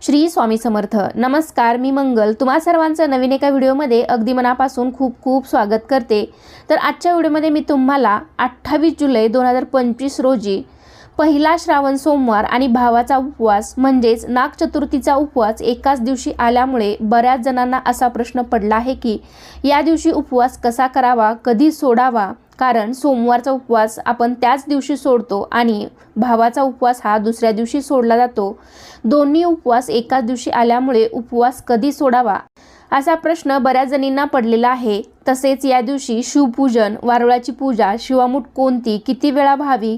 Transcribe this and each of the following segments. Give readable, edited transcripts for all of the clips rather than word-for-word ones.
श्री स्वामी समर्थ. नमस्कार, मी मंगल तुम्हा सर्वांचं नवीन एका व्हिडिओमध्ये अगदी मनापासून खूप खूप स्वागत करते. तर आजच्या व्हिडिओमध्ये मी तुम्हाला 28 जुलै 2025 रोजी पहिला श्रावण सोमवार आणि भावाचा उपवास म्हणजेच नाग चतुर्थीचा उपवास एकाच दिवशी आल्यामुळे बऱ्याच जणांना असा प्रश्न पडला आहे की या दिवशी उपवास कसा करावा, कधी सोडावा. कारण सोमवारचा उपवास आपण त्याच दिवशी सोडतो आणि भावाचा उपवास हा दुसऱ्या दिवशी सोडला जातो. दोन्ही उपवास एकाच दिवशी आल्यामुळे उपवास कधी सोडावा असा प्रश्न बऱ्याच जणींना पडलेला आहे. तसेच या दिवशी शिवपूजन, वारुळाची पूजा, शिवामूठ कोणती, किती वेळा व्हावी,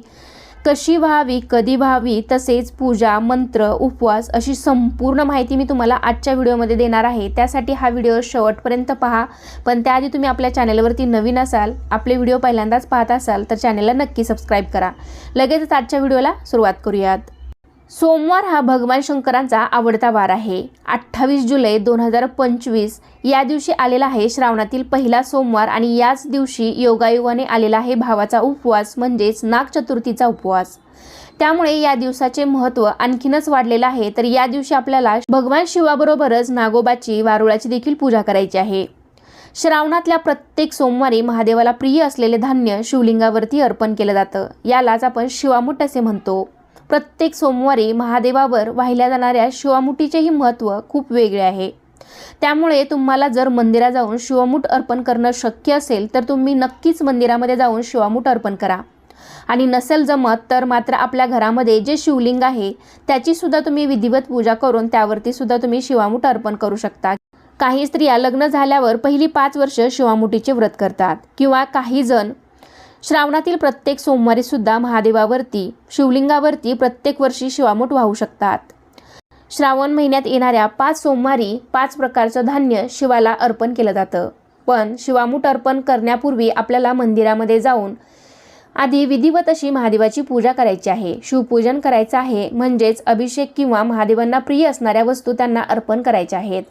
कशी व्हावी, कधी व्हावी, तसेच पूजा, मंत्र, उपवास अशी संपूर्ण माहिती मी तुम्हाला आजच्या व्हिडिओमध्ये देणार आहे. त्यासाठी हा व्हिडिओ शेवटपर्यंत पहा. पण त्याआधी तुम्ही आपल्या चॅनलवरती नवीन असाल, आपले व्हिडिओ पहिल्यांदाच पाहत असाल तर चॅनलला नक्की सबस्क्राईब करा. लगेचच आजच्या व्हिडिओला सुरुवात करूयात. सोमवार हा भगवान शंकरांचा आवडता वार आहे. 28 जुलै 2025 या दिवशी आलेला आहे श्रावणातील पहिला सोमवार आणि याच दिवशी योगायोगाने आलेला आहे भावाचा उपवास म्हणजेच नाग चतुर्थीचा उपवास. त्यामुळे या दिवसाचे महत्त्व आणखीनच वाढलेलं आहे. तर या दिवशी आपल्याला भगवान शिवाबरोबरच नागोबाची, वारुळाची देखील पूजा करायची आहे. श्रावणातल्या प्रत्येक सोमवारी महादेवाला प्रिय असलेले धान्य शिवलिंगावरती अर्पण केलं जातं. यालाच आपण शिवामूठ असे म्हणतो. प्रत्येक सोमवारी महादेवावर वाहिल्या जाणाऱ्या शिवामुठीचेही महत्त्व खूप वेगळे आहे. त्यामुळे तुम्हाला जर मंदिरात जाऊन शिवमूठ अर्पण करणं शक्य असेल तर तुम्ही नक्कीच मंदिरामध्ये जाऊन शिवमूठ अर्पण करा. आणि नसेल जमत तर मात्र आपल्या घरामध्ये जे शिवलिंग आहे त्याची सुद्धा तुम्ही विधिवत पूजा करून त्यावरती सुद्धा तुम्ही शिवमूठ अर्पण करू शकता. काही स्त्रिया लग्न झाल्यावर पहिली 5 वर्ष शिवमुठीचे व्रत करतात किंवा काही जण श्रावणातील प्रत्येक सोमवारी सुद्धा महादेवावरती, शिवलिंगावरती प्रत्येक वर्षी शिवामूठ वाहू शकतात. श्रावण महिन्यात येणाऱ्या 5 सोमवारी 5 प्रकारचं धान्य शिवाला अर्पण केलं जातं. पण शिवामूठ अर्पण करण्यापूर्वी आपल्याला मंदिरामध्ये जाऊन आधी विधिवत अशी महादेवाची पूजा करायची आहे. शिवपूजन करायचं आहे म्हणजेच अभिषेक किंवा महादेवांना प्रिय असणाऱ्या वस्तू त्यांना अर्पण करायच्या आहेत.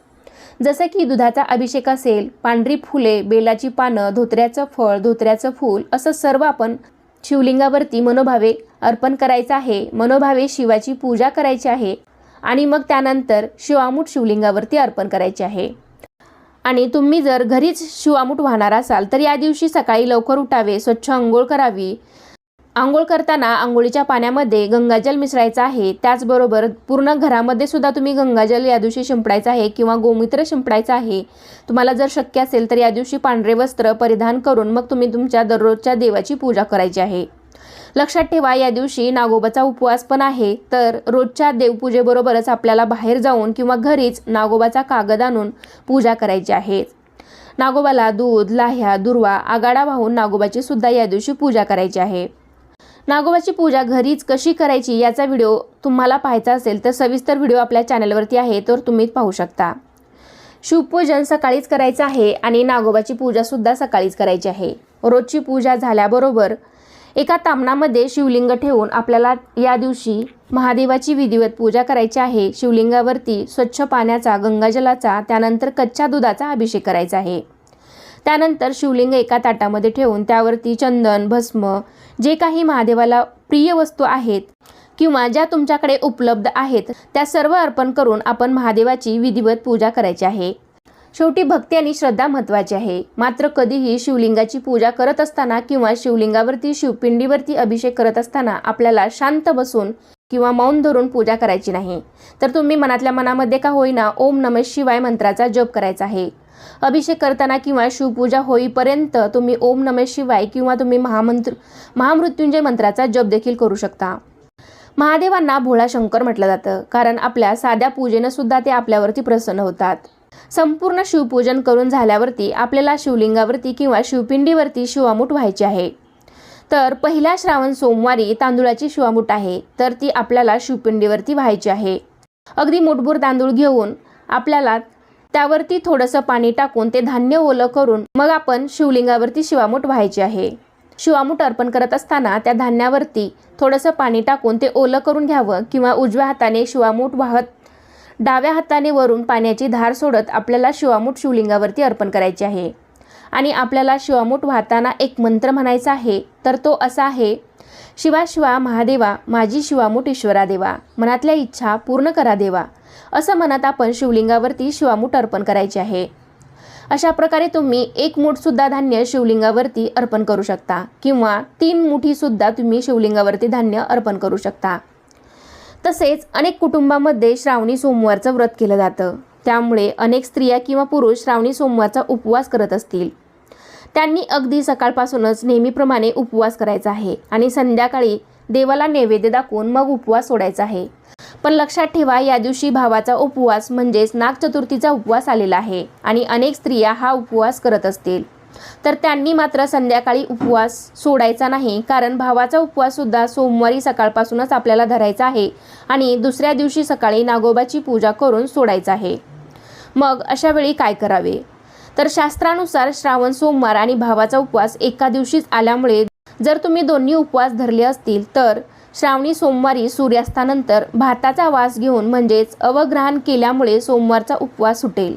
जसं की दुधाचा अभिषेक असेल, पांढरी फुले, बेलाची पानं, धोत्र्याचं फळ, धोत्र्याचं फूल असं सर्व आपण शिवलिंगावरती मनोभावे अर्पण करायचं आहे. मनोभावे शिवाची पूजा करायची आहे आणि मग त्यानंतर शिवामूठ शिवलिंगावरती अर्पण करायचे आहे. आणि तुम्ही जर घरीच शिवामूठ वाहणार असाल तर या दिवशी सकाळी लवकर उठावे, स्वच्छ अंघोळ करावी. आंघोळ करताना आंघोळीच्या पाण्यामध्ये गंगाजल मिसळायचं आहे. त्याचबरोबर पूर्ण घरामध्ये सुद्धा तुम्ही गंगाजल या दिवशी शिंपडायचं आहे किंवा गोमूत्र शिंपडायचं आहे. तुम्हाला जर शक्य असेल तर या दिवशी पांढरे वस्त्र परिधान करून मग तुम्ही तुमच्या दररोजच्या देवाची पूजा करायची आहे. लक्षात ठेवा, या दिवशी नागोबाचा उपवास पण आहे. तर रोजच्या देवपूजेबरोबरच आपल्याला बाहेर जाऊन किंवा घरीच नागोबाचा कागद आणून पूजा करायची आहे. नागोबाला दूध, लाह्या, दुर्वा, आगाडा वाहून नागोबाची सुद्धा या दिवशी पूजा करायची आहे. नागोबाची पूजा घरीच कशी करायची याचा व्हिडिओ तुम्हाला पाहायचा असेल तर सविस्तर व्हिडिओ आपल्या चॅनलवरती आहे, तर तुम्ही पाहू शकता. शिवपूजन सकाळीच करायचं आहे आणि नागोबाची पूजासुद्धा सकाळीच करायची आहे. रोजची पूजा झाल्याबरोबर एका तामणामध्ये शिवलिंग ठेवून आपल्याला या दिवशी महादेवाची विधिवत पूजा करायची आहे. शिवलिंगावरती स्वच्छ पाण्याचा, गंगाजलाचा, त्यानंतर कच्च्या दुधाचा अभिषेक करायचा आहे. त्यानंतर शिवलिंग एका ताटामध्ये ठेवून त्यावरती चंदन, भस्म, जे काही महादेवाला प्रिय वस्तू आहेत किंवा ज्या तुमच्याकडे उपलब्ध आहेत त्या सर्व अर्पण करून आपण महादेवाची विधिवत पूजा करायची आहे. शेवटी भक्ती आणि श्रद्धा महत्त्वाची आहे. मात्र कधीही शिवलिंगाची पूजा करत असताना किंवा शिवलिंगावरती, शिवपिंडीवरती अभिषेक करत असताना आपल्याला शांत बसून किंवा मौन धरून पूजा करायची नाही. तर तुम्ही मनातल्या मनामध्ये का होईना ओम नमः शिवाय मंत्राचा जप करायचा आहे. अभिषेक करताना किंवा शिवपूजा होईपर्यंत तुम्ही ओम नमः शिवाय किंवा तुम्ही महामृत्युंजय मंत्राचा जप देखील करू शकता. महादेवांना भोळा शंकर म्हटलं जातं कारण आपल्या साध्या पूजेनं सुद्धा ते आपल्यावरती प्रसन्न होतात. संपूर्ण शिवपूजन करून झाल्यावरती आपल्याला शिवलिंगावरती किंवा शिवपिंडीवरती शिवामूठ व्हायची आहे. तर पहिल्या श्रावण सोमवारी तांदूळाची शिवामूठ आहे तर ती आपल्याला शिवपिंडीवरती व्हायची आहे. अगदी मुठभर तांदूळ घेऊन आपल्याला त्यावरती थोडंसं पाणी टाकून ते धान्य ओलं करून मग आपण शिवलिंगावरती शिवामूठ व्हायची आहे. शिवामूठ अर्पण करत असताना त्या धान्यावरती थोडंसं पाणी टाकून ते ओलं करून घ्यावं किंवा उजव्या हाताने शिवामूठ वाहत डाव्या हाताने वरून पाण्याची धार सोडत आपल्याला शिवामूठ शिवलिंगावरती अर्पण करायची आहे. आणि आपल्याला शिवामूठ वाहताना एक मंत्र म्हणायचा आहे. तर तो असा आहे, शिवा शिवा महादेवा, माझी शिवामूठ ईश्वरा देवा, मनातल्या इच्छा पूर्ण करा देवा, असं म्हणत आपण शिवलिंगावरती शिवामूठ अर्पण करायचे आहे। अशा प्रकारे तुम्ही 1 मूठसुद्धा धान्य शिवलिंगावरती अर्पण करू शकता किंवा 3 मुठीसुद्धा तुम्ही शिवलिंगावरती धान्य अर्पण करू शकता। तसेच अनेक कुटुंबामध्ये श्रावणी सोमवारचं व्रत केलं जातं, त्यामुळे अनेक स्त्रिया किंवा पुरुष श्रावणी सोमवारचा उपवास करत असतील। त्यांनी अगदी सकाळपासूनच नेहमीप्रमाणे उपवास करायचा आहे आणि संध्याकाळी देवाला नैवेद्य दाखवून मग उपवास सोडायचा आहे। पण लक्षात ठेवा, या दिवशी भावाचा उपवास म्हणजेच नागचतुर्थीचा उपवास आलेला आहे आणि अनेक स्त्रिया हा उपवास करत असतील, तर त्यांनी मात्र संध्याकाळी उपवास सोडायचा नाही, कारण भावाचा उपवास सुद्धा सोमवारी सकाळपासूनच आपल्याला धरायचा आहे आणि दुसऱ्या दिवशी सकाळी नागोबाची पूजा करून सोडायचा आहे। मग अशा वेळी काय करावे? तर शास्त्रानुसार श्रावण सोमवार आणि भावाचा उपवास एका दिवशीच आल्यामुळे जर तुम्ही दोन्ही उपवास धरले असतील तर श्रावणी सोमवारी सूर्यास्तानंतर भाताचा वास घेऊन म्हणजेच अवग्रहण केल्यामुळे सोमवारचा उपवास सुटेल।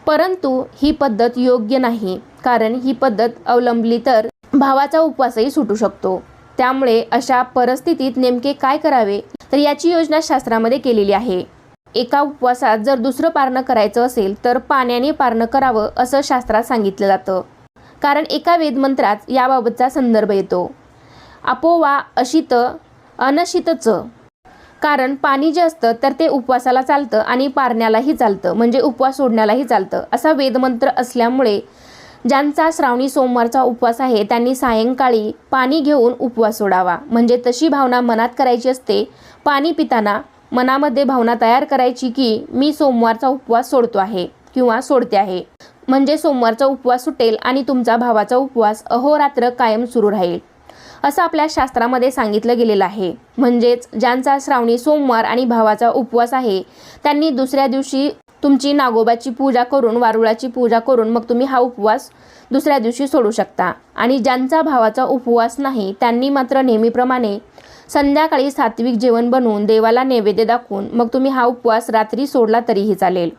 परंतु ही पद्धत योग्य नाही, कारण ही पद्धत अवलंबली तर भावाचा उपवासही सुटू शकतो। त्यामुळे अशा परिस्थितीत नेमके काय करावे, तर याची योजना शास्त्रामध्ये केलेली आहे। एका उपवासात जर दुसरं पारणं करायचं असेल तर पाण्याने पारणं करावं असं शास्त्रात सांगितलं जातं, कारण एका वेदमंत्रात याबाबतचा संदर्भ येतो। आपोवा अशित अनशितच, कारण पाणी जे असतं तर ते उपवासाला चालतं आणि पारण्यालाही चालतं, म्हणजे उपवास सोडण्यालाही चालतं असा वेदमंत्र असल्यामुळे ज्यांचा श्रावणी सोमवारचा उपवास आहे त्यांनी सायंकाळी पाणी घेऊन उपवास सोडावा। म्हणजे तशी भावना मनात करायची असते, पाणी पिताना मनामध्ये भावना तयार करायची की मी सोमवारचा उपवास सोडतो आहे किंवा सोडते आहे, म्हणजे सोमवारचा उपवास सुटेल आणि तुमचा भावाचा उपवास अहोरात्र कायम सुरू राहील असं आपल्या शास्त्रामध्ये सांगितलं गेलेलं आहे। म्हणजेच ज्यांचा श्रावणी सोमवार आणि भावाचा उपवास आहे त्यांनी दुसऱ्या दिवशी तुमची नागोबाची पूजा करून, वारुळाची पूजा करून मग तुम्ही हा उपवास दुसऱ्या दिवशी सोडू शकता। आणि ज्यांचा भावाचा उपवास नाही त्यांनी मात्र नेहमीप्रमाणे संध्याकाळी सात्विक जेवण बनवून देवाला नैवेद्य दाखवून मग तुम्ही हा उपवास रात्री सोडला तरीही चालेल।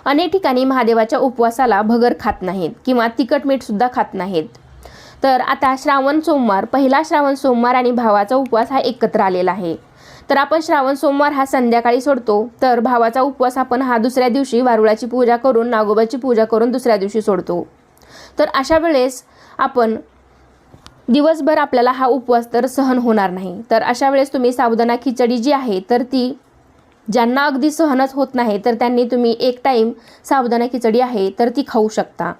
अनेक ठिकाणी महादेवाच्या उपवासाला भगर खात नाहीत किंवा तिखट मीठ सुद्धा खात नाहीत। तर आता श्रावण सोमवार, पहिला श्रावण सोमवार आणि भावाचा उपवास हा एकत्र आलेला आहे, तर आपण श्रावण सोमवार हा संध्याकाळी सोडतो, तर भावाचा उपवास आपण हा दुसऱ्या दिवशी वारुळाची पूजा करून, नागोबाची पूजा करून दुसऱ्या दिवशी सोडतो। तर अशा वेळेस आपण दिवसभर आपल्याला हा उपवास तर सहन होणार नाही, तर अशा वेळेस तुम्ही साबुदाणा खिचडी जी आहे तर ती ज्यांना अगदी सहनच होत नाही तर त्यांनी तुम्ही 1 टाईम साबुदाणा खिचडी आहे तर ती खाऊ शकता।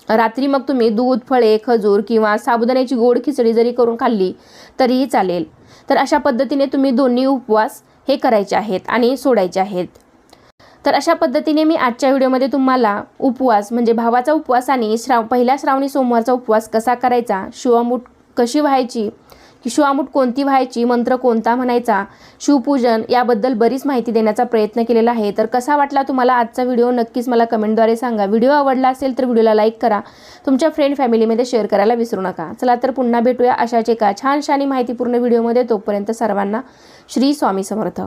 रात्री मग तुम्ही दूध, फळे, खजूर किंवा साबुदाण्याची गोड खिचडी जरी करून खाल्ली तरीही चालेल। तर अशा पद्धतीने तुम्ही दोन्ही उपवास हे करायचे आहेत आणि सोडायचे आहेत। तर अशा पद्धतीने मी आजच्या व्हिडिओमध्ये तुम्हाला उपवास म्हणजे भावाचा उपवास आणि पहिल्या श्रावणी सोमवारचा उपवास कसा करायचा, शिवामूठ कशी व्हायची, शिवामूठ कोणती व्हायची, मंत्र कोणता म्हणायचा, शिवपूजन याबद्दल बरीच माहिती देण्याचा प्रयत्न केलेला आहे। तर कसा वाटला तुम्हाला आजचा व्हिडिओ नक्कीच मला कमेंटद्वारे सांगा। व्हिडिओ आवडला असेल तर व्हिडिओला लाईक करा, तुमच्या फ्रेंड फॅमिलीमध्ये शेअर करायला विसरू नका। चला तर पुन्हा भेटूया अशाच एका छानशा आणि माहितीपूर्ण व्हिडिओमध्ये। तोपर्यंत सर्वांना श्री स्वामी समर्थ।